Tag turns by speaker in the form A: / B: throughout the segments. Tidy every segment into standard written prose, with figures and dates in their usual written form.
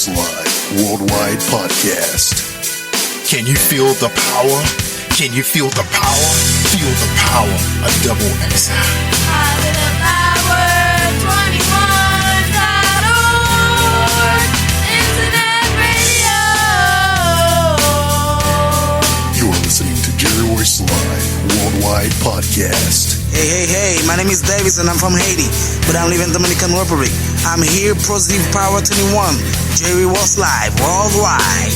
A: ROYCE Live Worldwide Podcast.
B: Can you feel the power? Can you feel the power? Feel the power of double XI.
C: Positive Power 21.org Internet Radio.
A: You are listening to ROYCE Live Worldwide Podcast.
D: Hey, my name is Davis and I'm from Haiti, but I live in Dominican Republic. I'm here, Positive Power 21, ROYCE Live Worldwide.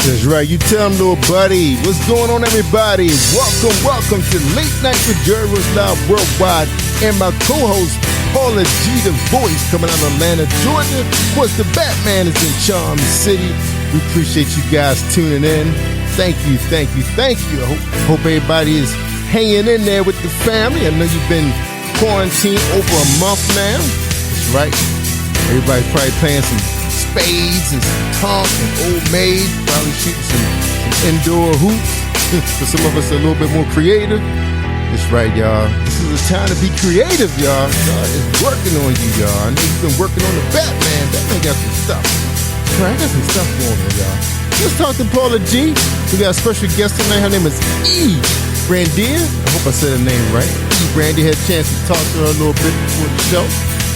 E: That's right, you tell them, little buddy. What's going on, everybody? Welcome to Late Night with ROYCE Live Worldwide and my co-host, Paula G, the voice, coming out of Atlanta, Georgia. Of course, the Batman is in Charm City. We appreciate you guys tuning in. Thank you. I hope everybody is hanging in there with the family. I know you've been quarantined over a month now. That's right. Everybody's probably playing some spades and some conch and old maid, probably shooting some indoor hoops. For some of us, a little bit more creative. That's right, y'all. This is a time to be creative, y'all. God is working on you, y'all. I know you've been working on the Batman. Batman got some stuff. That's right, I got some stuff going on, y'all. Let's talk to Paula G. We got a special guest tonight. Her name is brandia. I hope I said her name right. Brandy had a chance to talk to her a little bit before the show.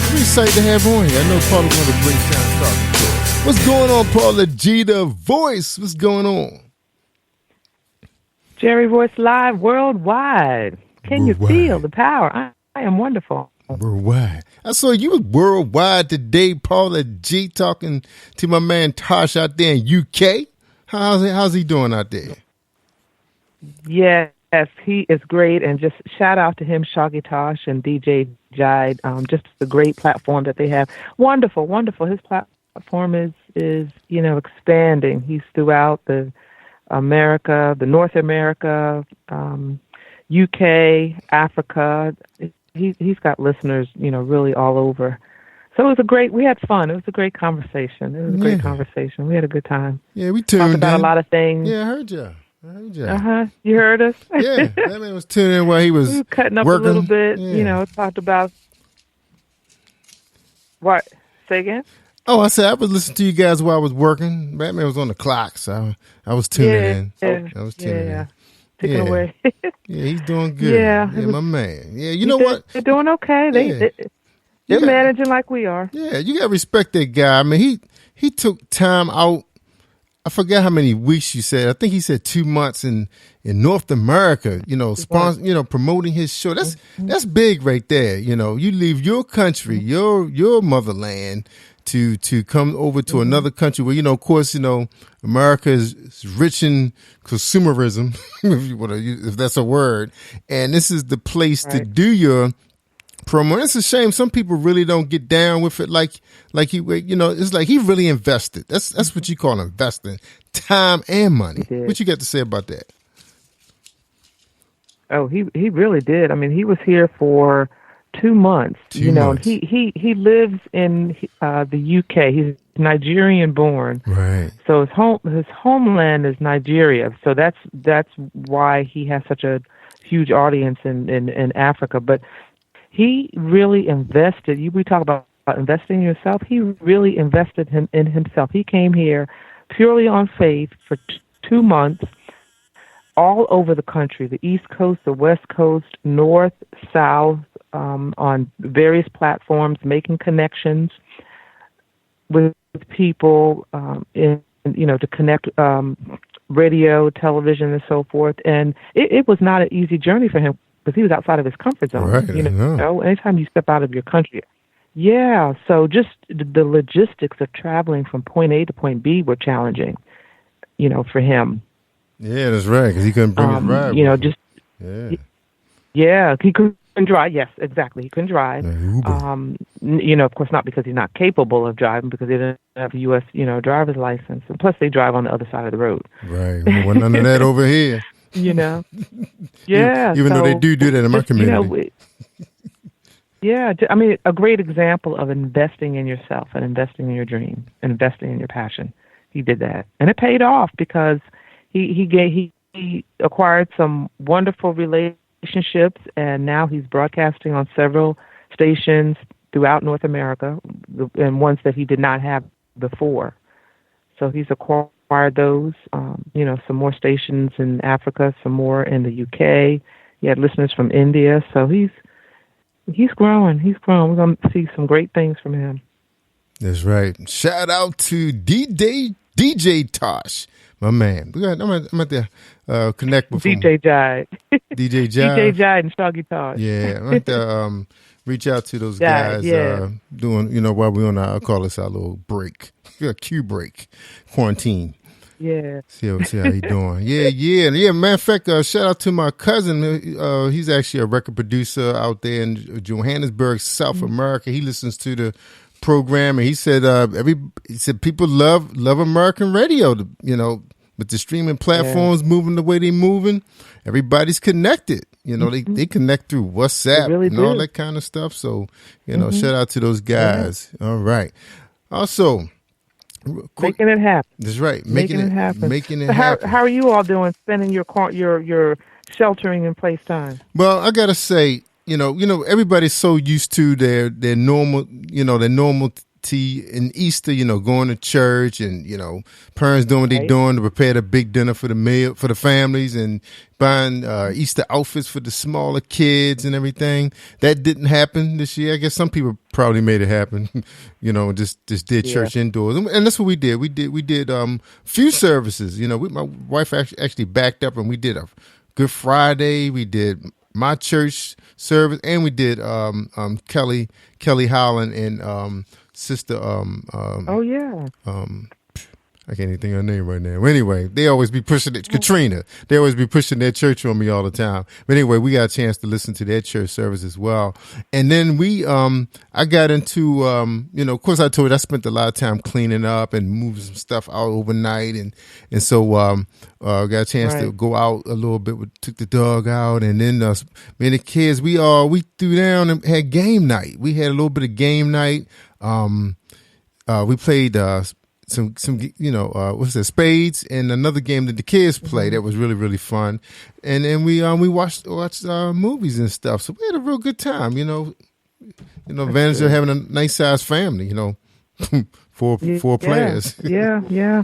E: I'm excited to have her on here. I know Paula going to bring sound talking to her. What's going on, Paula G, the voice? What's going on?
F: ROYCE Live Worldwide. Can you feel the power? I am wonderful.
E: Worldwide. I saw you was worldwide today, Paula G, talking to my man Tosh out there in UK. How's he doing out there?
F: Yes, he is great, and just shout out to him, Shoggy Tosh and DJ Jide. Just the great platform that they have. Wonderful. His platform is expanding. He's throughout the North America, UK, Africa. He's got listeners, really all over. So we had fun. It was a great conversation. We had a good time.
E: Yeah, we tuned
F: talked about
E: in.
F: a lot of things.
E: Yeah, I heard you.
F: You heard us?
E: Yeah, that man was tuning in while he was
F: cutting up
E: working.
F: a little bit,
E: Yeah.
F: talked about what? Say again?
E: Oh, I said I was listening to you guys while I was working. Batman was on the clock, so I was tuning in. I was tuning in.
F: Taking away.
E: Yeah, he's doing good. Yeah, my man. Yeah, you know what?
F: They're doing okay. They're managing like we are.
E: Yeah, you got to respect that guy. I mean, he took time out. I forgot how many weeks you said. I think he said 2 months in North America, promoting his show. That's big right there. You leave your country, your motherland to come over to another country where, of course, America is rich in consumerism, if that's a word. And this is the place to do your promo. And it's a shame some people really don't get down with it like he, it's like he really invested. That's what you call investing, time and money. What you got to say about that?
F: Oh, he really did. I mean, he was here for 2 months. He lives in the UK. He's Nigerian born.
E: Right.
F: So his homeland is Nigeria. So that's why he has such a huge audience in Africa. But he really invested. We talk about investing in yourself. He really invested in himself. He came here purely on faith for 2 months, all over the country, the East Coast, the West Coast, North, South, on various platforms, making connections with people, to connect radio, television, and so forth. And it was not an easy journey for him, because he was outside of his comfort zone.
E: Right,
F: Anytime you step out of your country. Yeah, so just the logistics of traveling from point A to point B were challenging, for him.
E: Yeah, that's right, because he couldn't bring his ride.
F: He couldn't drive. Yes, exactly. He couldn't drive. Of course, not because he's not capable of driving, because he didn't have a U.S., driver's license. And plus, they drive on the other side of the road.
E: Right. Well, none of that over here.
F: Yeah.
E: Even though they do that in my community.
F: I mean, a great example of investing in yourself and investing in your dream and investing in your passion. He did that, and it paid off, because he acquired some wonderful relationships, and now he's broadcasting on several stations throughout North America, and ones that he did not have before. So he's acquired those, some more stations in Africa, some more in the UK. He had listeners from India. So he's growing. He's growing. We're going to see some great things from him.
E: That's right. Shout out to DJ Tosh, my man. I'm at the connect with
F: DJ Jide.
E: DJ Jide.
F: DJ Jide and Shoggy Tosh.
E: Yeah, I'm at the reach out to those guys doing, while we're on our, I call this our little break, Q break, quarantine.
F: Yeah.
E: See how he doing. Yeah. Matter of fact, shout out to my cousin. He's actually a record producer out there in Johannesburg, South America. He listens to the program, and he said people love American radio. With the streaming platforms moving the way they're moving, everybody's connected. They connect through WhatsApp and all that kind of stuff. So, shout out to those guys. Yeah. All right. Also,
F: making it happen.
E: That's right. Making it happen. Making it happen.
F: How are you all doing spending your sheltering in place time?
E: Well, I gotta say, everybody's so used to their normal, their normality in Easter, going to church and, parents doing what they're doing to prepare the big dinner for the families and buying Easter outfits for the smaller kids and everything. That didn't happen this year. I guess some people probably made it happen, just did church indoors. And that's what we did. We did few services. My wife actually backed up and we did a Good Friday. We did my church service, and we did Kelly Holland and Sister I can't even think of her name right now. Anyway, they always be pushing it. Katrina. They always be pushing their church on me all the time. But anyway, we got a chance to listen to their church service as well. And then I got into, of course I told you I spent a lot of time cleaning up and moving some stuff out overnight. And so, got a chance to go out a little bit, took the dog out. And then, me and the kids, we threw down and had game night. We had a little bit of game night. We played, some what's that, spades, and another game that the kids play that was really, really fun. And then we watched movies and stuff. So we had a real good time, advantage of having a nice sized family, four players.
F: Yeah.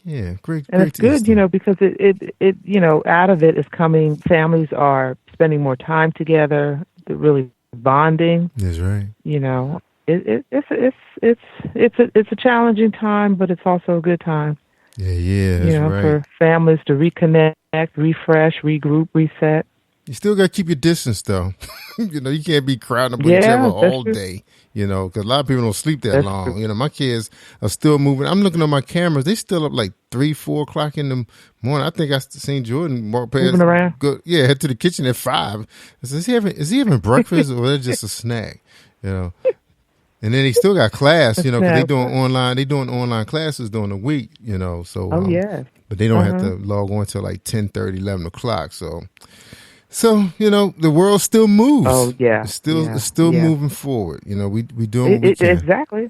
E: Yeah, great.
F: And it's good, because it out of it is coming, families are spending more time together, they're really bonding.
E: That's right.
F: It's a challenging time, but it's also a good time.
E: Yeah, that's right.
F: For families to reconnect, refresh, regroup, reset.
E: You still got to keep your distance, though. You can't be crowding up with each other all day. Because a lot of people don't sleep that long. True. My kids are still moving. I'm looking on my cameras; they still up like 3-4 o'clock in the morning. I think I seen Jordan walk past.
F: Moving around.
E: Head to the kitchen at 5. I said, is he having breakfast or is it just a snack? And then they still got class, because they doing online classes during the week, so. But they don't have to log on till like 10:30, 11 o'clock. So, the world still moves.
F: Oh yeah.
E: It's still moving forward. We doing what we can.
F: Exactly.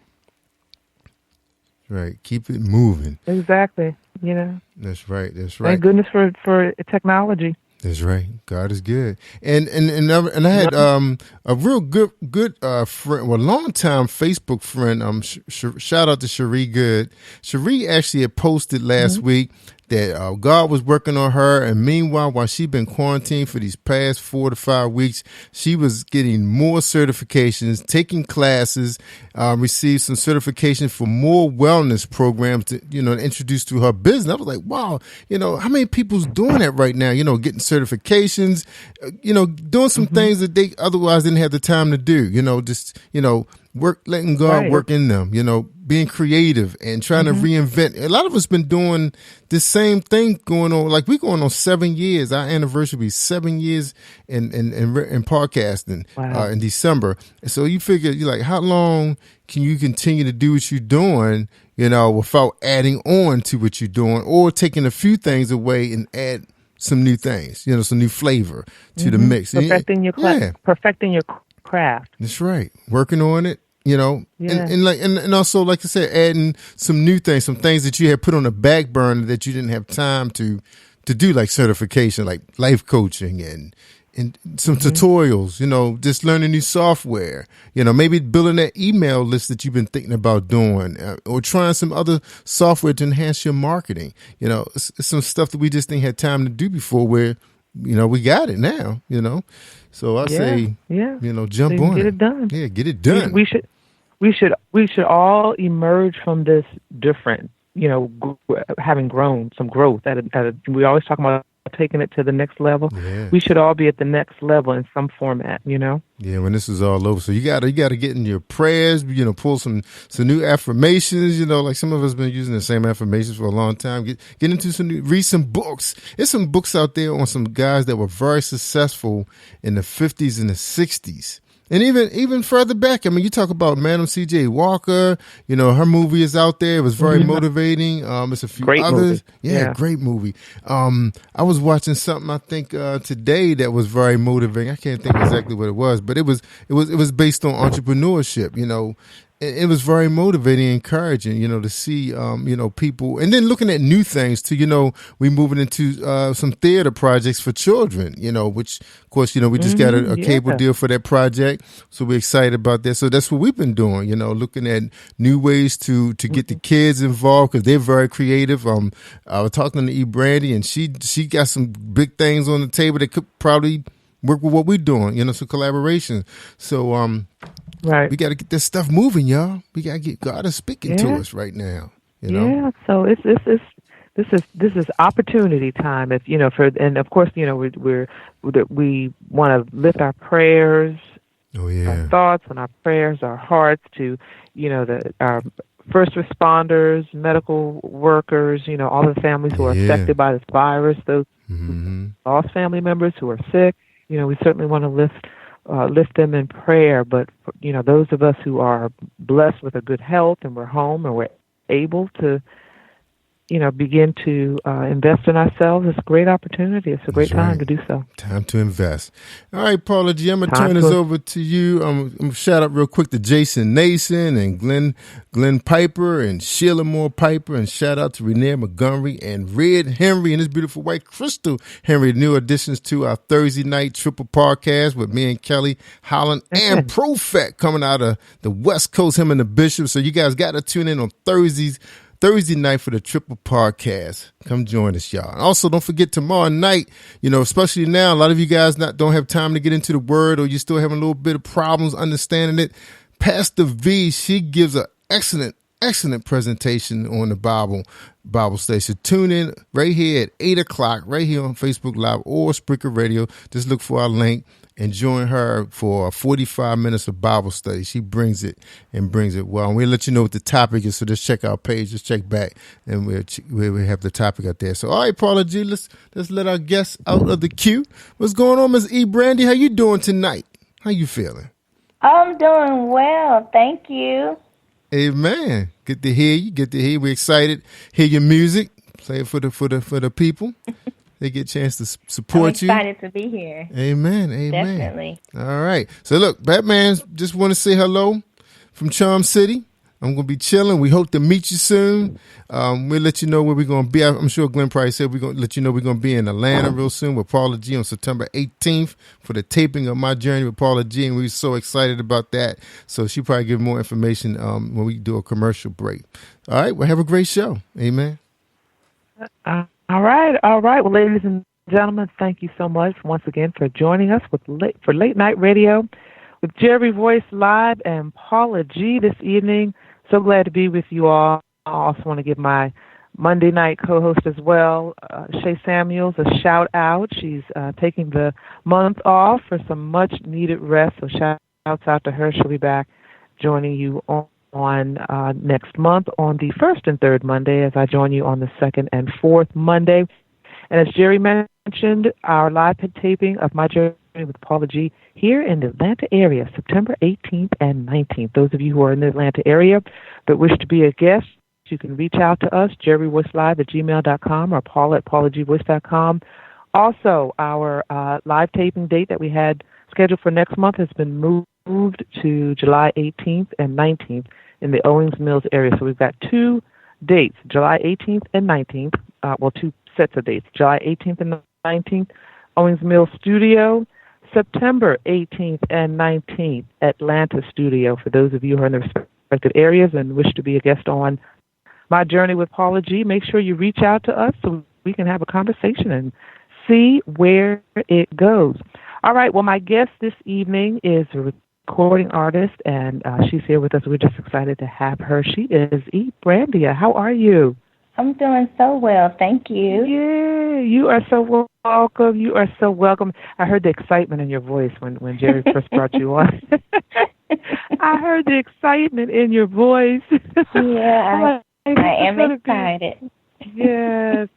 E: Right. Keep it moving.
F: Exactly.
E: That's right.
F: Thank goodness for technology.
E: That's right. God is good. And I had a real good friend, longtime Facebook friend. Shout out to Cherie Good. Cherie actually had posted last week that God was working on her, and meanwhile, while she'd been quarantined for these past 4 to 5 weeks, she was getting more certifications, taking classes, received some certification for more wellness programs to, introduce to her business. I was like, wow, how many people's doing that right now? Getting certifications, doing some things that they otherwise didn't have the time to do. Letting God work in them, being creative and trying to reinvent. A lot of us been doing the same thing going on. Like we're going on 7 years. Our anniversary will be 7 years in podcasting in December. So you figure, you're like, how long can you continue to do what you're doing, without adding on to what you're doing or taking a few things away and add some new things, some new flavor to the mix.
F: Perfecting your craft.
E: That's right. Working on it. And also, like I said, adding some new things, some things that you had put on the back burner that you didn't have time to to do like certification, like life coaching and some tutorials, just learning new software, maybe building that email list that you've been thinking about doing, or trying some other software to enhance your marketing. It's some stuff that we just didn't have time to do before where, we got it now, So I say, jump on
F: get it done.
E: Yeah, get it done.
F: We should all emerge from this different, having grown some growth we always talk about taking it to the next level.
E: Yeah.
F: We should all be at the next level in some format,
E: Yeah, when this is all over. So you gotta get in your prayers, pull some new affirmations, like some of us been using the same affirmations for a long time. Get into read some books. There's some books out there on some guys that were very successful in the 50s and the 60s. And even further back, I mean, you talk about Madam C.J. Walker, her movie is out there. It was very motivating. It's a few
F: great
E: others.
F: Movie.
E: Yeah, great movie. I was watching something, I think, today that was very motivating. I can't think exactly what it was, but it was based on entrepreneurship, It was very motivating and encouraging, to see, people, and then looking at new things too, we moving into some theater projects for children, which of course, we just got a cable deal for that project. So we're excited about that. So that's what we've been doing, looking at new ways to get the kids involved because they're very creative. I was talking to E. Brandy and she got some big things on the table that could probably work with what we're doing, some collaboration. So,
F: right.
E: We got to get this stuff moving, y'all. We got to get God is speaking to us right now.
F: Yeah. So this is opportunity time. And of course, we want to lift our prayers, our thoughts, and our prayers, our hearts to, our first responders, medical workers, all the families who are affected by this virus, those who lost family members who are sick. We certainly want to lift them in prayer, but those of us who are blessed with a good health and we're home and we're able to begin to invest in ourselves, it's a great opportunity. It's a great time to do so.
E: Time to invest. All right, Paula G, I'm going to turn this over to you. I'm going to shout out real quick to Jason Nason and Glenn Piper and Sheila Moore Piper, and shout out to Renee Montgomery and Red Henry and his beautiful wife, Crystal Henry, new additions to our Thursday night triple podcast with me and Kelly Holland and Profet coming out of the West Coast, him and the Bishop. So you guys got to tune in on Thursday night for the triple podcast. Come join us, y'all. Also, don't forget tomorrow night, especially now, a lot of you guys don't have time to get into the word, or you're still having a little bit of problems understanding it. Pastor V, she gives an excellent presentation on the Bible station. Tune in right here at 8:00, right here on Facebook Live or Spreaker Radio. Just look for our link and join her for 45 minutes of Bible study. She brings it well. And we'll let you know what the topic is. So just check our page, just check back, and we'll have the topic out there. So, all right, Paula G, let's let our guests out of the queue. What's going on, Ms. E. Brandy? How you doing tonight? How you feeling?
G: I'm doing well, thank you.
E: Amen. Good to hear you. We're excited. Hear your music. Play it for the people. They get a chance to support you.
G: I'm excited to be here.
E: Amen.
G: Definitely.
E: All right. So look, Batman, just want to say hello from Charm City. I'm going to be chilling. We hope to meet you soon. We'll let you know where we're going to be. I'm sure Glenn probably said we're going to let you know we're going to be in Atlanta real soon with Paula G on September 18th for the taping of My Journey with Paula G. And we're so excited about that. So she'll probably give more information when we do a commercial break. All right. Well, have a great show. Amen.
F: All right. Well, ladies and gentlemen, thank you so much once again for joining us for Late Night Radio with Jerry Voice Live and Paula G this evening. So glad to be with you all. I also want to give my Monday night co-host as well, Shay Samuels, a shout out. She's taking the month off for some much needed rest. So shouts out to her. She'll be back joining you on next month on the first and third Monday, as I join you on the second and fourth Monday. And as Jerry mentioned, our live taping of My Journey with Paula G here in the Atlanta area, September 18th and 19th. Those of you who are in the Atlanta area but wish to be a guest, you can reach out to us, jerryvoicelive@gmail.com or paula@paulagvoice.com. Also, our live taping date that we had scheduled for next month has been moved to July 18th and 19th in the Owings Mills area. So we've got two dates, July 18th and 19th, two sets of dates, July 18th and 19th, Owings Mills Studio, September 18th and 19th, Atlanta Studio, for those of you who are in the respective areas and wish to be a guest on My Journey with Paula G. Make sure you reach out to us so we can have a conversation and see where it goes. All right, well, my guest this evening is a recording artist, and she's here with us. We're just excited to have her. She is Brandia. How are you?
G: I'm doing so well, thank you.
F: Yeah, you are so welcome. You are so welcome. I heard the excitement in your voice when Jerry first brought you on. I heard the excitement in your voice.
G: Yeah, I am excited.
F: Yes.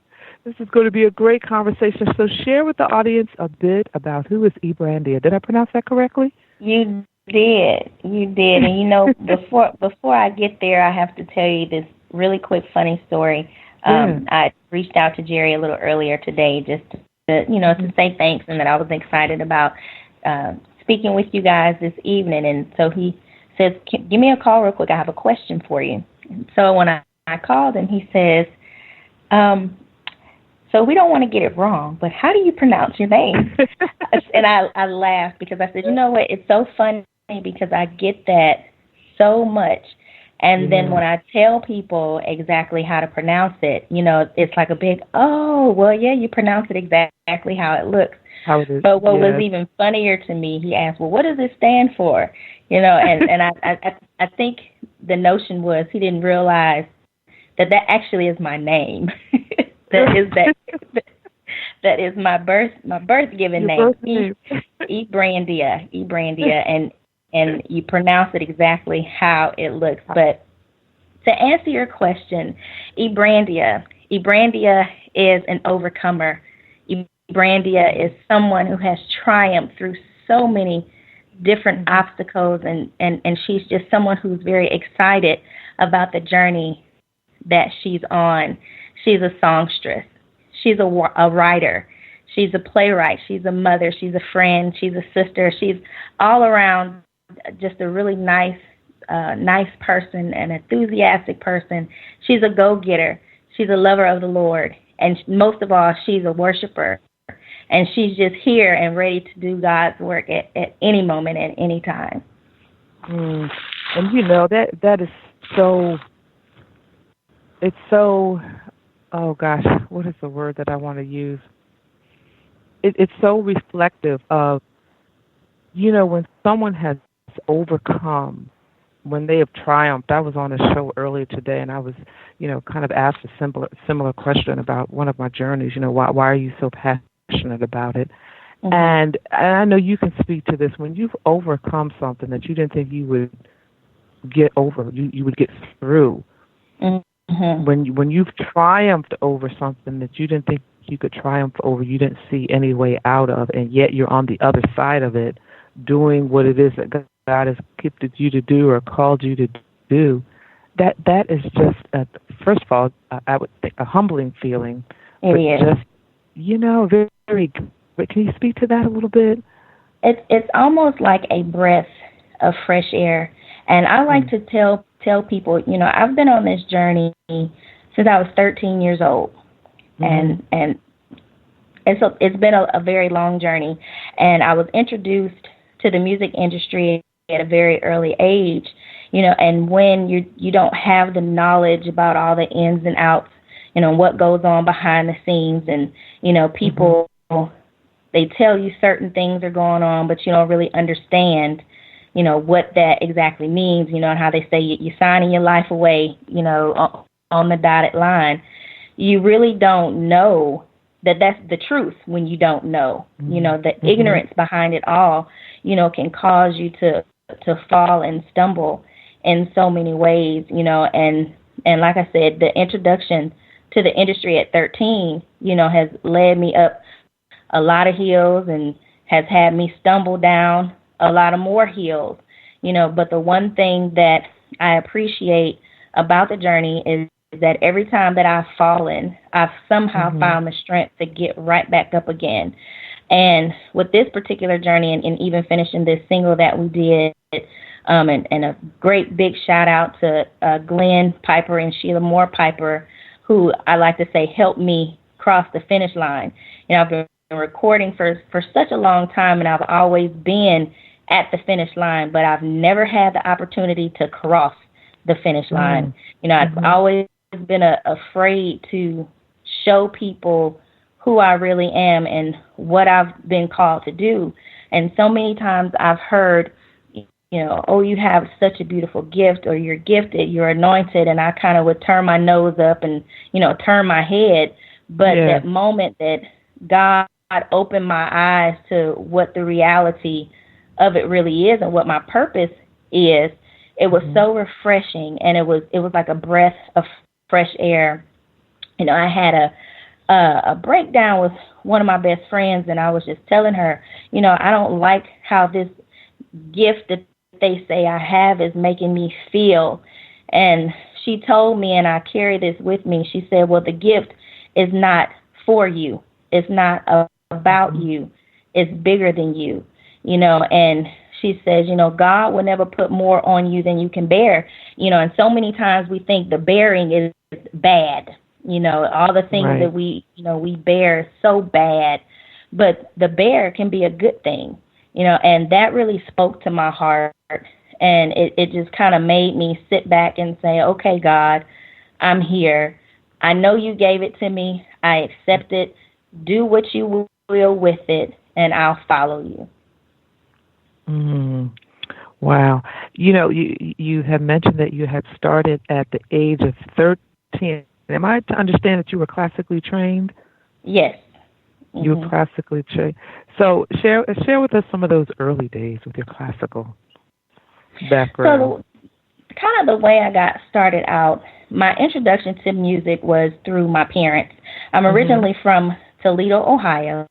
F: This is going to be a great conversation. So share with the audience a bit about who is Brandia. Did I pronounce that correctly?
G: You did. And, you know, before I get there, I have to tell you this really quick funny story. I reached out to Jerry a little earlier today just to say thanks and that I was excited about speaking with you guys this evening. And so he says, give me a call real quick. I have a question for you. And so when I called him, he says, so we don't want to get it wrong, but how do you pronounce your name? And I laughed because I said, you know what, it's so funny because I get that so much. And then when I tell people exactly how to pronounce it, you know, it's like a big, oh, well, yeah, you pronounce it exactly how it looks.
F: How it is.
G: But what was even funnier to me, he asked, well, what does it stand for? You know, and I think the notion was he didn't realize that actually is my name. that is my birth given name. Brandia, and you pronounce it exactly how it looks. But to answer your question, Brandia is an overcomer. Brandia is someone who has triumphed through so many different obstacles, and she's just someone who's very excited about the journey that she's on. She's a songstress. She's a writer. She's a playwright. She's a mother. She's a friend. She's a sister. She's all around just a really nice person, an enthusiastic person. She's a go-getter. She's a lover of the Lord. And most of all, she's a worshiper. And she's just here and ready to do God's work at any moment, at any time.
F: And you know, that is so, it's so, oh gosh, what is the word that I want to use? It's so reflective of, you know, when someone has overcome, when they have triumphed. I was on a show earlier today, and I was, you know, kind of asked a similar question about one of my journeys. You know, why are you so passionate about it? Mm-hmm. And I know you can speak to this. When you've overcome something that you didn't think you would get over, you would get through. Mm-hmm. When you've triumphed over something that you didn't think you could triumph over, you didn't see any way out of, and yet you're on the other side of it, doing what it is that God has gifted you to do or called you to do. That is just, first of all, I would think a humbling feeling.
G: It is.
F: Just, you know, very, very. Can you speak to that a little bit?
G: It's almost like a breath of fresh air, and I like to tell people, you know, I've been on this journey since I was 13 years old. And so it's been a very long journey, and I was introduced to the music industry at a very early age, you know, and when you don't have the knowledge about all the ins and outs, you know, what goes on behind the scenes, and, you know, people, they tell you certain things are going on, but you don't really understand, you know, what that exactly means, you know, and how they say you're signing your life away, you know, on the dotted line. You really don't know that that's the truth when you don't know. You know, the ignorance behind it all, you know, can cause you to fall and stumble in so many ways, you know, and like I said, the introduction to the industry at 13, you know, has led me up a lot of hills and has had me stumble down a lot of more hills, you know, but the one thing that I appreciate about the journey is that every time that I've fallen, I've somehow found the strength to get right back up again. And with this particular journey and even finishing this single that we did, and a great big shout out to Glenn Piper and Sheila Moore Piper, who I like to say helped me cross the finish line. You know, I've been recording for such a long time, and I've always been at the finish line, but I've never had the opportunity to cross the finish line. You know, I've always been afraid to show people who I really am and what I've been called to do. And so many times I've heard, you know, oh, you have such a beautiful gift, or you're gifted, you're anointed, and I kind of would turn my nose up and, you know, turn my head. But that moment that God opened my eyes to what the reality of it really is and what my purpose is, it was so refreshing, and it was like a breath of fresh air. You know, I had a breakdown with one of my best friends, and I was just telling her, you know, I don't like how this gift that they say I have is making me feel. And she told me, and I carry this with me, she said, well, the gift is not for you. It's not about you. It's bigger than you, you know. And she says, you know, God will never put more on you than you can bear. You know, and so many times we think the bearing is bad. You know, all the things that we bear is so bad. But the bear can be a good thing, you know, and that really spoke to my heart. And it just kind of made me sit back and say, okay, God, I'm here. I know you gave it to me. I accept it. Do what you will with it, and I'll follow you.
F: Wow. You know, you have mentioned that you had started at the age of 13. Am I to understand that you were classically trained?
G: Yes.
F: You were classically trained. So share with us some of those early days with your classical background.
G: So kind of the way I got started out, my introduction to music was through my parents. I'm originally from Toledo, Ohio,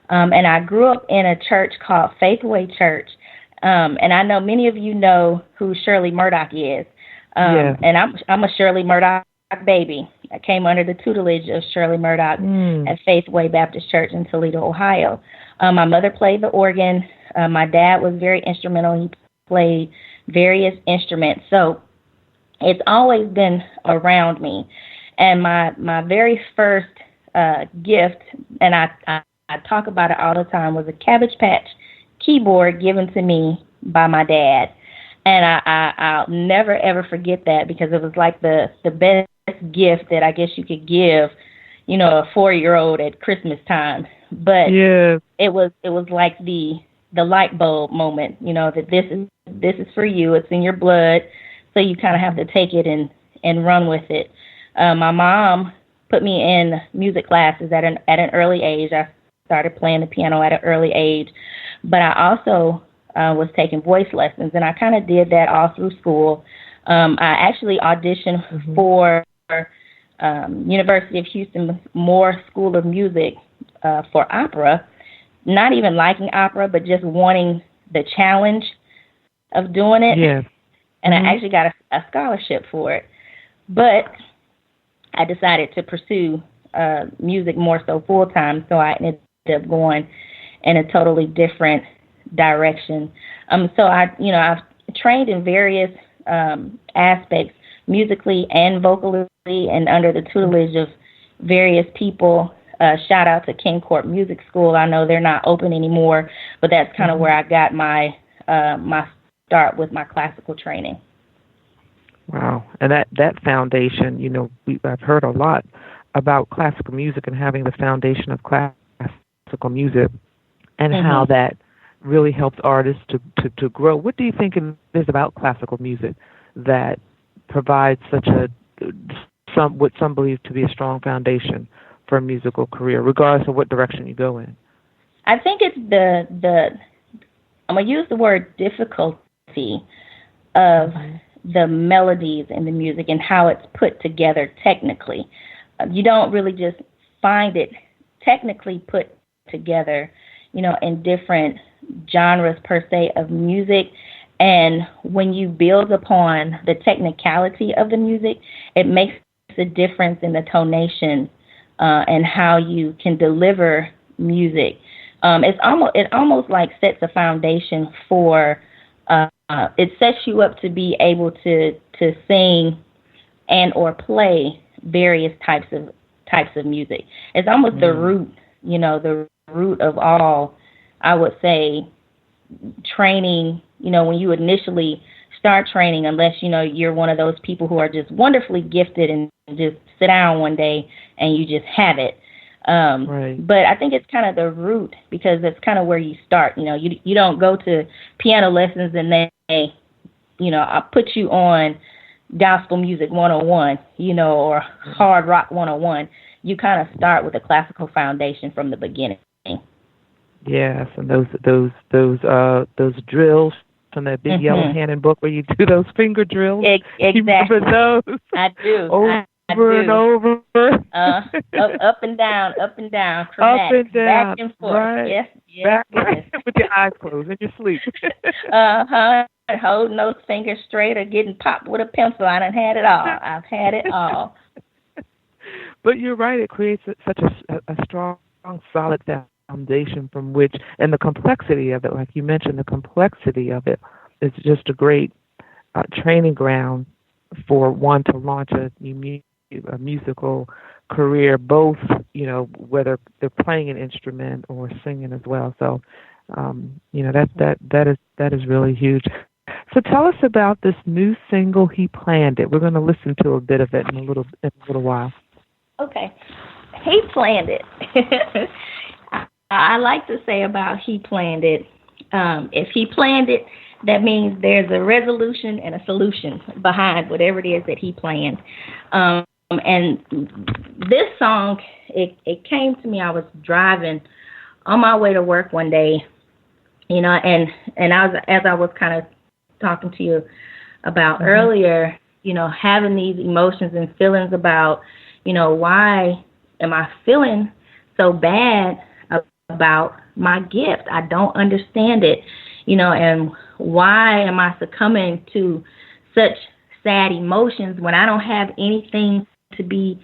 G: and I grew up in a church called Faithway Church. And I know many of you know who Shirley Murdoch is. And I'm a Shirley Murdoch baby. I came under the tutelage of Shirley Murdoch at Faithway Baptist Church in Toledo, Ohio. My mother played the organ. My dad was very instrumental. He played various instruments. So it's always been around me. And my very first gift, and I talk about it all the time, was a Cabbage Patch keyboard given to me by my dad. And I'll never, ever forget that, because it was like the best gift that I guess you could give, you know, a 4-year-old at Christmas time. But it was like the light bulb moment, you know, that this is for you. It's in your blood, so you kind of have to take it and run with it. My mom put me in music classes at an early age. I started playing the piano at an early age, but I also was taking voice lessons, and I kind of did that all through school. I actually auditioned for University of Houston Moore School of Music for opera, not even liking opera, but just wanting the challenge of doing it. And I actually got a scholarship for it. But I decided to pursue music more so full-time, so I ended up going in a totally different direction. So I've trained in various aspects, musically and vocally, and under the tutelage of various people. Shout out to King Court Music School. I know they're not open anymore, but that's kind of where I got my my start with my classical training.
F: Wow. And that foundation, you know, I've heard a lot about classical music and having the foundation of classical music and how that really helps artists to grow. What do you think it is about classical music that provides such what some believe to be a strong foundation for a musical career, regardless of what direction you go in?
G: I think it's the I'm going to use the word difficulty of the melodies in the music and how it's put together technically. You don't really just find it technically put together, you know, in different genres per se of music. And when you build upon the technicality of the music, it makes a difference in the tonation and how you can deliver music. It almost like sets a foundation for it sets you up to be able to sing and or play various types of music. It's almost the root, the root of all, I would say, training, when you initially start training, unless, you're one of those people who are just wonderfully gifted and just sit down one day and you just have it.
F: Right.
G: But I think it's kind of the root, because that's kind of where you start. You don't go to piano lessons and they, I'll put you on gospel music 101, or hard rock 101. You kind of start with a classical foundation from the beginning.
F: Yes, and those drills from that big yellow Hannon book where you do those finger drills.
G: Exactly.
F: You remember those?
G: I do.
F: Over and over.
G: Up and down, chromatic,
F: up and down,
G: back and forth.
F: right.
G: Yes.
F: Back, right. With your eyes closed in your sleep.
G: Holding those fingers straight or getting popped with a pencil. I done had it all. I've had it all.
F: But you're right. It creates such a strong, solid foundation from which, and the complexity of it, like you mentioned, the complexity of it is just a great training ground for one to launch a musical career, both, whether they're playing an instrument or singing as well. So, that is really huge. So tell us about this new single, He Planned It. We're going to listen to a bit of it in a little while.
G: Okay. He planned it. I like to say about He Planned It, if He planned it, that means there's a resolution and a solution behind whatever it is that He planned. And this song, it came to me. I was driving on my way to work one day, and as I was kind of talking to you about earlier, having these emotions and feelings about, why am I feeling so bad about my gift? I don't understand it, and why am I succumbing to such sad emotions when I don't have anything to be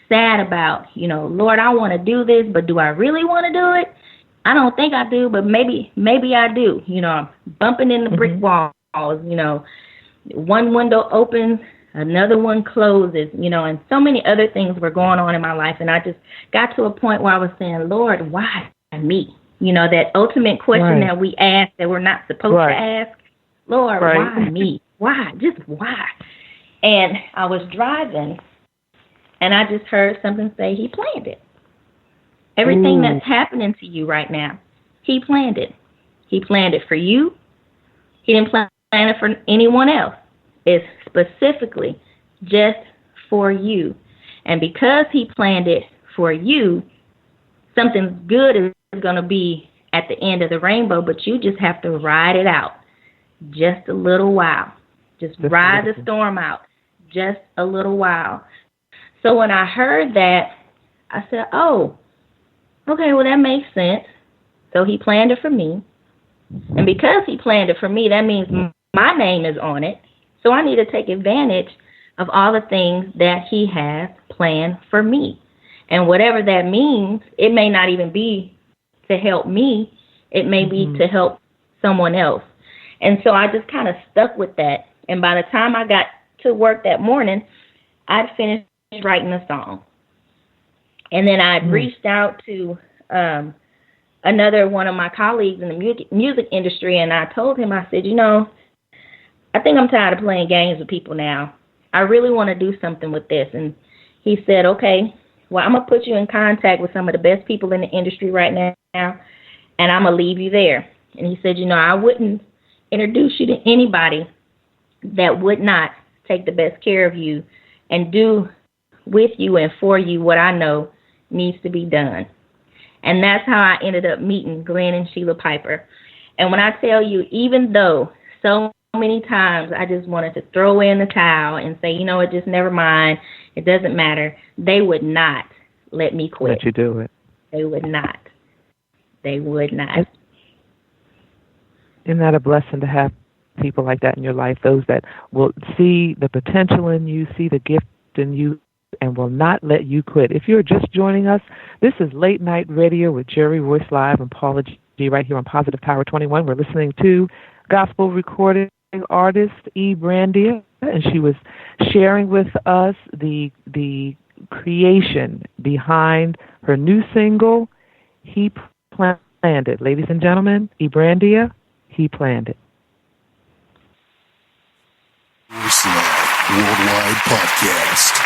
G: sad about? Lord, I want to do this, but do I really want to do it? I don't think I do, but maybe I do. I'm bumping into brick walls, one window opens, another one closes, and so many other things were going on in my life. And I just got to a point where I was saying, Lord, why me? That ultimate question that we ask that we're not supposed to ask. Lord, why me? Why? Just why? And I was driving, and I just heard something say, He planned it. Everything that's happening to you right now, He planned it. He planned it for you. He didn't plan it for anyone else. It's specifically just for you. And because He planned it for you, something good is going to be at the end of the rainbow, but you just have to ride it out just a little while. Just ride the storm out just a little while. So when I heard that, I said, oh, okay, well, that makes sense. So He planned it for me. And because He planned it for me, that means my name is on it. So I need to take advantage of all the things that He has planned for me. And whatever that means, it may not even be to help me. It may be to help someone else. And so I just kind of stuck with that. And by the time I got to work that morning, I'd finished writing the song. And then I'd reached out to another one of my colleagues in the music industry, and I told him, I said, I think I'm tired of playing games with people now. I really want to do something with this. And he said, okay, well, I'm going to put you in contact with some of the best people in the industry right now, and I'm going to leave you there. And he said, I wouldn't introduce you to anybody that would not take the best care of you and do with you and for you what I know needs to be done. And that's how I ended up meeting Glenn and Sheila Piper. And when I tell you, even though so many times I just wanted to throw in the towel and say, it just never mind, it doesn't matter, they would not let me quit.
F: Let you do it.
G: They would not. They would not.
F: Isn't that a blessing to have people like that in your life, those that will see the potential in you, see the gift in you, and will not let you quit? If you're just joining us, this is Late Night Radio with Jerry Royce Live and Paula G right here on Positive Power 21. We're listening to gospel recording artist Brandia and she was sharing with us the creation behind her new single, He Planned It. Ladies and gentlemen, Brandia, He Planned It.
A: ROYCE Live Worldwide Podcast.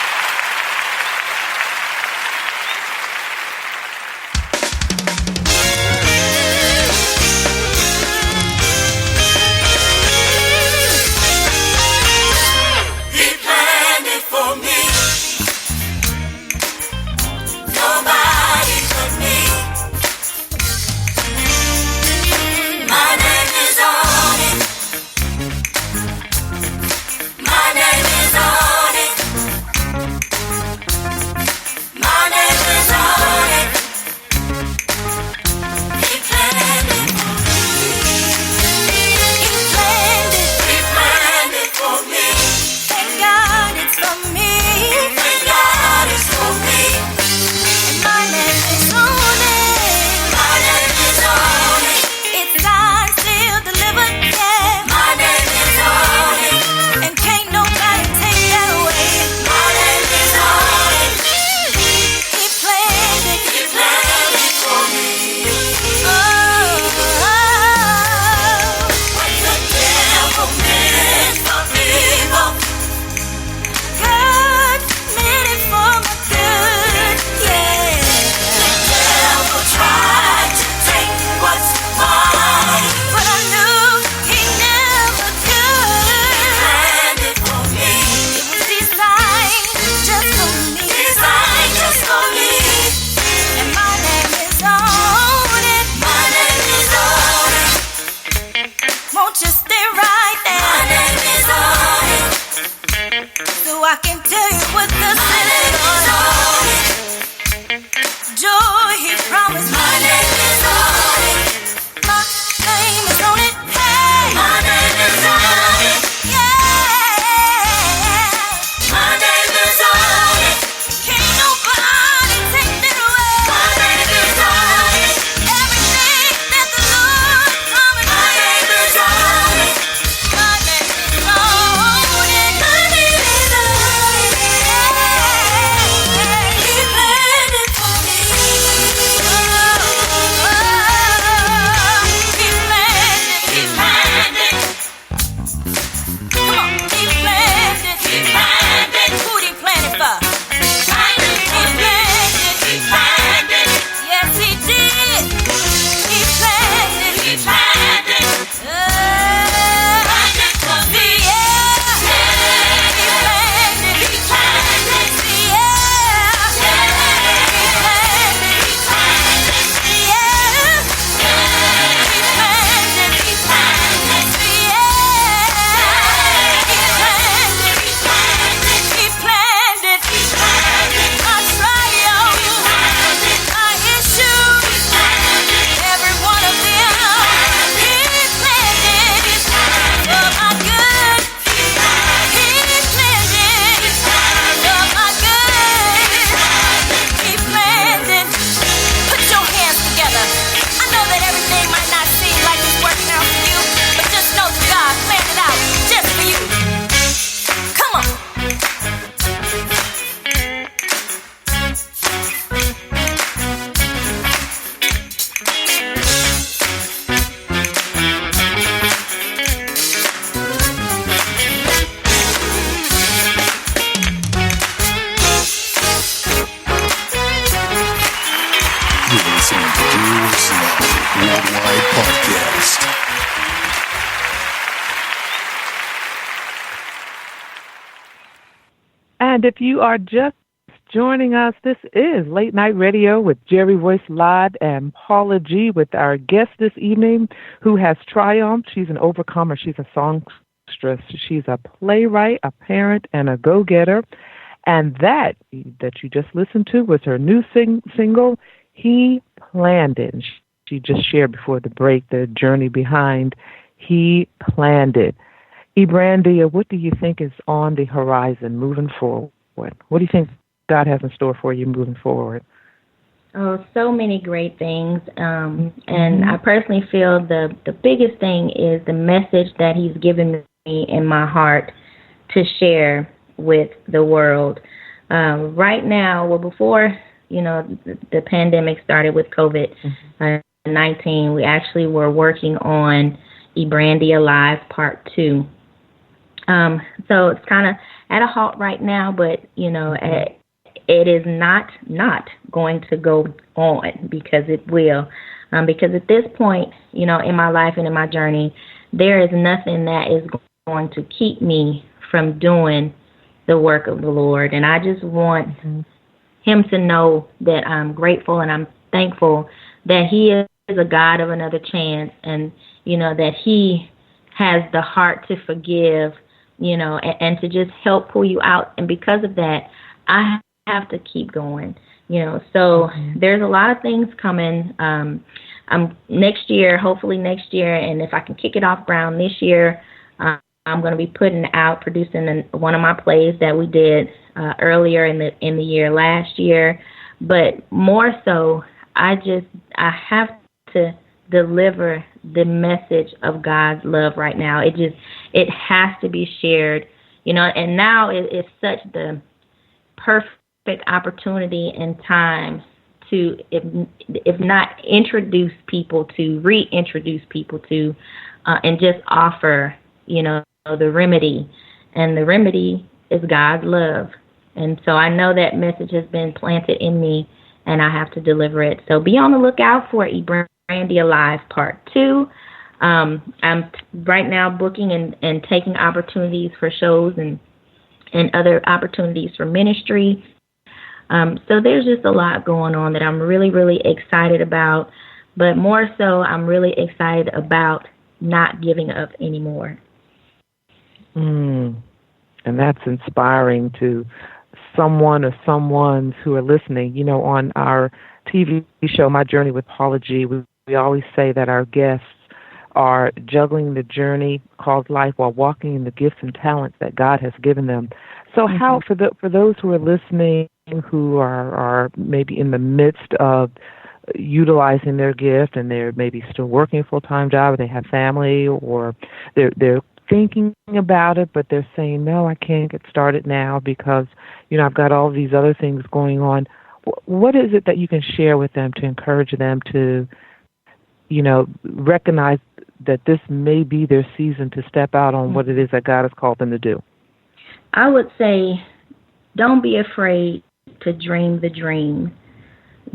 F: And if you are just joining us, this is Late Night Radio with Jerry Royce Live and Paula G with our guest this evening who has triumphed. She's an overcomer. She's a songstress. She's a playwright, a parent, and a go-getter. And that you just listened to was her new single, He Planned It. And she just shared before the break the journey behind He Planned It. Brandia, what do you think is on the horizon moving forward? What do you think God has in store for you moving forward?
G: Oh, so many great things. And I personally feel the biggest thing is the message that he's given me in my heart to share with the world. Right now, well, before the pandemic started with COVID-19, we actually were working on Brandia Live Part 2. So it's kind of at a halt right now, but it is not going to go on, because it will. Because at this point, in my life and in my journey, there is nothing that is going to keep me from doing the work of the Lord. And I just want him to know that I'm grateful and I'm thankful that he is a God of another chance, and, that he has the heart to forgive, and to just help pull you out. And because of that, I have to keep going, So there's a lot of things coming next year, hopefully next year. And if I can kick it off ground this year, I'm going to be producing one of my plays that we did earlier in the year last year. But more so, I have to deliver the message of God's love right now. It has to be shared, and now it's such the perfect opportunity and time to, if not introduce people to, reintroduce people to, and just offer, the remedy. And the remedy is God's love. And so I know that message has been planted in me, and I have to deliver it. So be on the lookout for Brandia Live Part 2. I'm right now booking and taking opportunities for shows and other opportunities for ministry. So there's just a lot going on that I'm really, really excited about. But more so, I'm really excited about not giving up anymore.
F: And that's inspiring to someone or someones who are listening. On our TV show, My Journey with Paula G., we always say that our guests are juggling the journey called life while walking in the gifts and talents that God has given them. So how, for those who are listening, who are maybe in the midst of utilizing their gift, and they're maybe still working a full-time job, or they have family, or they're thinking about it, but they're saying, no, I can't get started now because, I've got all these other things going on. What is it that you can share with them to encourage them to, recognize that this may be their season to step out on what it is that God has called them to do?
G: I would say, don't be afraid to dream the dream.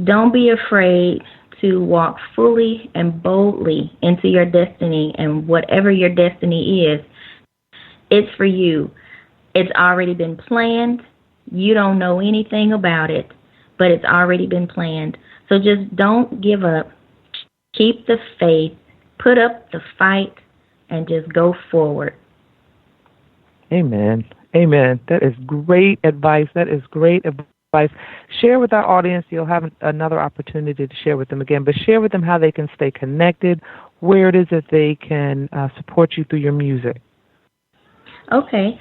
G: Don't be afraid to walk fully and boldly into your destiny, and whatever your destiny is, it's for you. It's already been planned. You don't know anything about it, but it's already been planned. So just don't give up. Keep the faith, put up the fight, and just go forward.
F: Amen. Amen. That is great advice. Share with our audience. You'll have another opportunity to share with them again, but share with them how they can stay connected, where it is that they can support you through your music. Okay.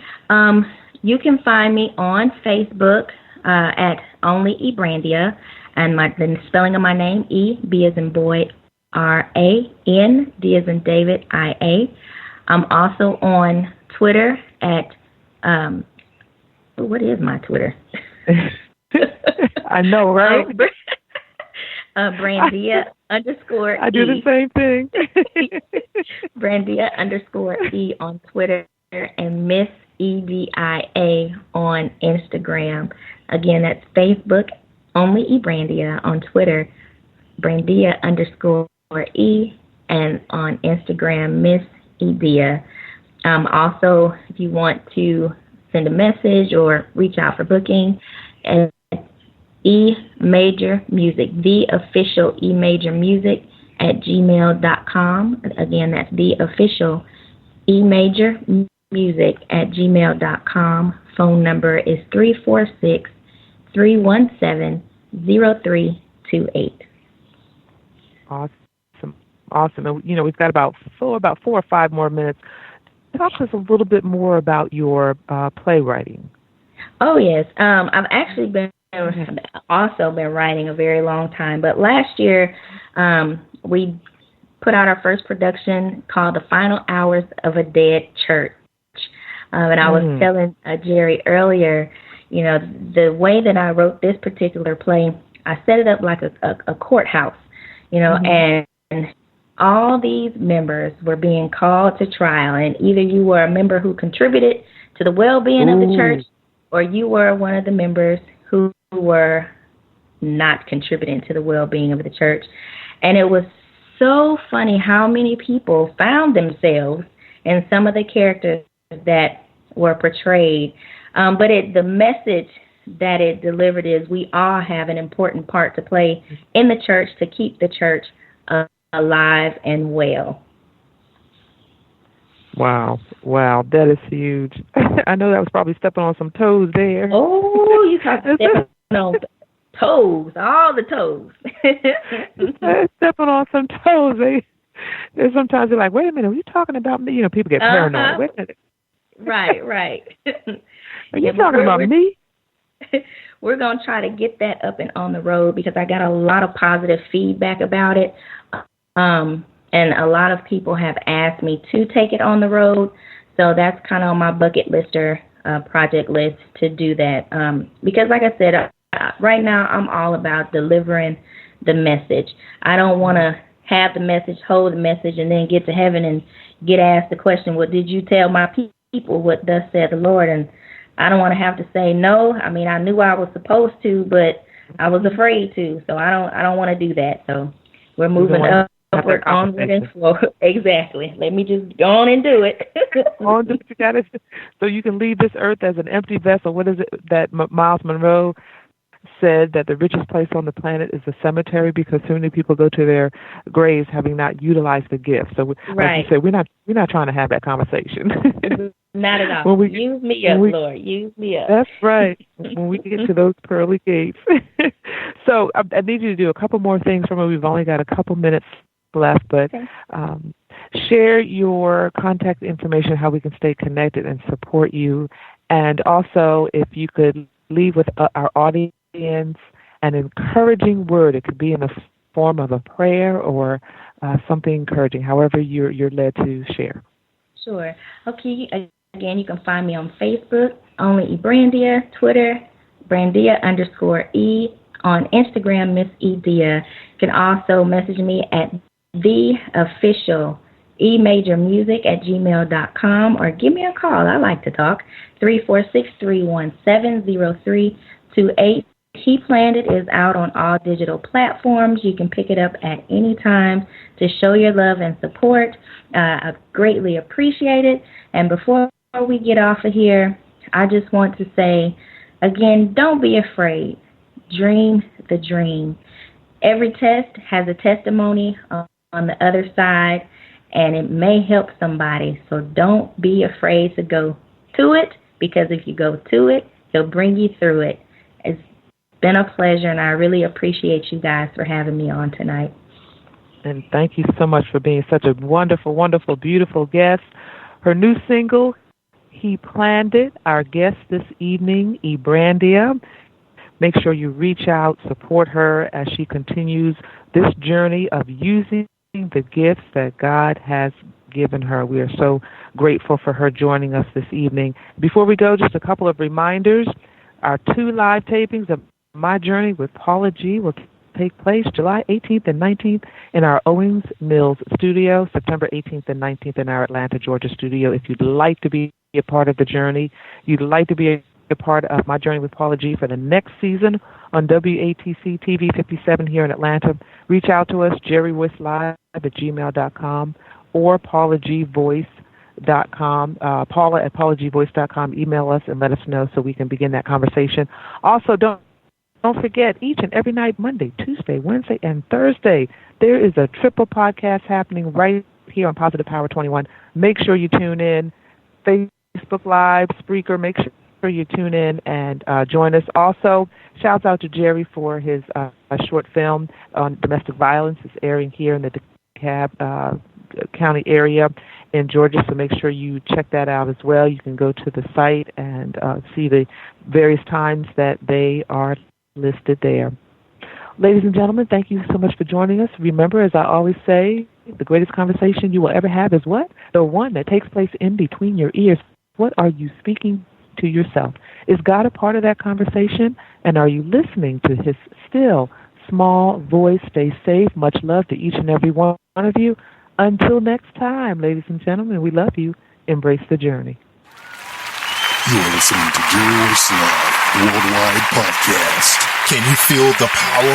G: You can find me on Facebook at Only Brandia, and the spelling of my name, E, B as in boy, R-A-N, D as in David, I-A. I'm also on Twitter at, what is my Twitter?
F: I know, right?
G: Brandia _E.
F: I do the same thing.
G: Brandia _E on Twitter, and Miss EDIA on Instagram. Again, that's Facebook, Only Brandia, on Twitter, Brandia _E, and on Instagram, Miss EDIA. Also, if you want to send a message or reach out for booking, at E Major Music, the official E Major Music at gmail.com. Again, that's the official E Major Music at gmail.com. Phone number is 346-317-0328.
F: Awesome. And, we've got about 4 or 5 more minutes. Talk to us a little bit more about your playwriting.
G: Oh, yes. I've actually been writing a very long time. But last year, we put out our first production called The Final Hours of a Dead Church. And I was telling Jerry earlier, you know, the way that I wrote this particular play, I set it up like a courthouse, you know, and all these members were being called to trial, and either you were a member who contributed to the well-being of the church, or you were one of the members who were not contributing to the well-being of the church. And it was so funny how many people found themselves in some of the characters that were portrayed. But the message that it delivered is we all have an important part to play in the church to keep the church alive and well.
F: Wow, that is huge. I know that was probably stepping on some toes there.
G: Oh, you talking stepping on toes, all the toes.
F: Stepping on some toes. There's sometimes they're like, wait a minute, are you talking about me? You know, people get paranoid. Wait a minute.
G: Right.
F: Are you talking about me?
G: We're going to try to get that up and on the road because I got a lot of positive feedback about it. And a lot of people have asked me to take it on the road. So that's kind of on my bucket lister project list to do that. Because like I said, right now I'm all about delivering the message. I don't want to have the message, hold the message, and then get to heaven and get asked the question, well, did you tell my people what thus said the Lord? And I don't want to have to say no. I mean, I knew I was supposed to, but I was afraid to. So I don't want to do that. So we're moving upward, onward, and forward. Exactly. Let me just go on and do it. So you can leave this earth as an empty vessel. What is it that Miles Monroe said, that the richest place on the planet is the cemetery, because so many people go to their graves having not utilized the gift. So, like you said, we're not trying to have that conversation. Not at all. Use me up, Lord. Use me up.
F: That's right. When we get to those pearly gates. So I need you to do a couple more things for me. We've only got a couple minutes left, but share your contact information, how we can stay connected and support you, and also if you could leave with our audience an encouraging word. It could be in the form of a prayer or something encouraging, however you're led to share.
G: Sure. Okay. Again, you can find me on Facebook, only Brandia, Twitter, Brandia_E, on Instagram, Miss Edia. You can also message me at theofficial emajormusic@gmail.com, or give me a call. I like to talk. 346-317-0328. He Planned It is out on all digital platforms. You can pick it up at any time to show your love and support. I greatly appreciate it. And before we get off of here, I just want to say, again, don't be afraid. Dream the dream. Every test has a testimony on the other side, and it may help somebody. So don't be afraid to go to it, because if you go to it, he'll bring you through it. It's been a pleasure, and I really appreciate you guys for having me on tonight.
F: And thank you so much for being such a wonderful, wonderful, beautiful guest. Her new single, He Planned It, our guest this evening, Brandia. Make sure you reach out, support her as she continues this journey of using the gifts that God has given her. We are so grateful for her joining us this evening. Before we go, just a couple of reminders. Our 2 live tapings of My Journey with Paula G will take place July 18th and 19th in our Owings Mills studio, September 18th and 19th in our Atlanta, Georgia studio. If you'd like to be a part of the journey, you'd like to be a part of My Journey with Paula G for the next season on WATC TV 57 here in Atlanta, reach out to us, jerryvoicelive@gmail.com or paulagvoice.com, paula@paulagvoice.com. Email us and let us know so we can begin that conversation. Also, don't forget, each and every night, Monday, Tuesday, Wednesday, and Thursday, there is a triple podcast happening right here on Positive Power 21. Make sure you tune in. Facebook Live, Spreaker, make sure you tune in and join us. Also, shouts out to Jerry for his short film on domestic violence. It's airing here in the DeKalb County area in Georgia, so make sure you check that out as well. You can go to the site and see the various times that they are listed there. Ladies and gentlemen, thank you so much for joining us. Remember, as I always say, the greatest conversation you will ever have is what? The one that takes place in between your ears. What are you speaking to yourself? Is God a part of that conversation? And are you listening to his still small voice? Stay safe. Much love to each and every one of you. Until next time, ladies and gentlemen, we love you. Embrace the journey.
A: You're listening to Jerry Royce Live Worldwide Podcast.
B: Can you feel the power?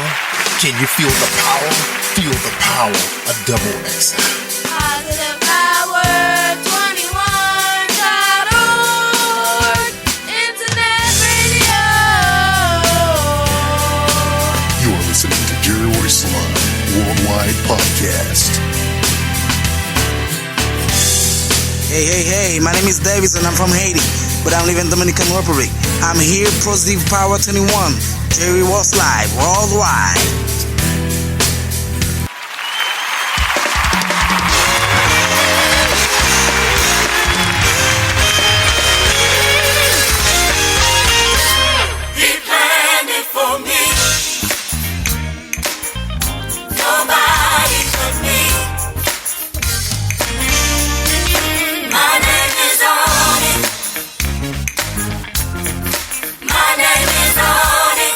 B: Can you feel the power? Feel the power of double XL.
C: Positive Power 21.org Internet Radio.
A: You're listening to Jerry Royce Live Worldwide Podcast.
D: Hey, my name is Davis and I'm from Haiti, but I live in Dominican Republic. I'm here, Positive Power 21, Jerry Royce Live Worldwide.
C: He planned it for me. Nobody but me. My name is on it. My name is on it.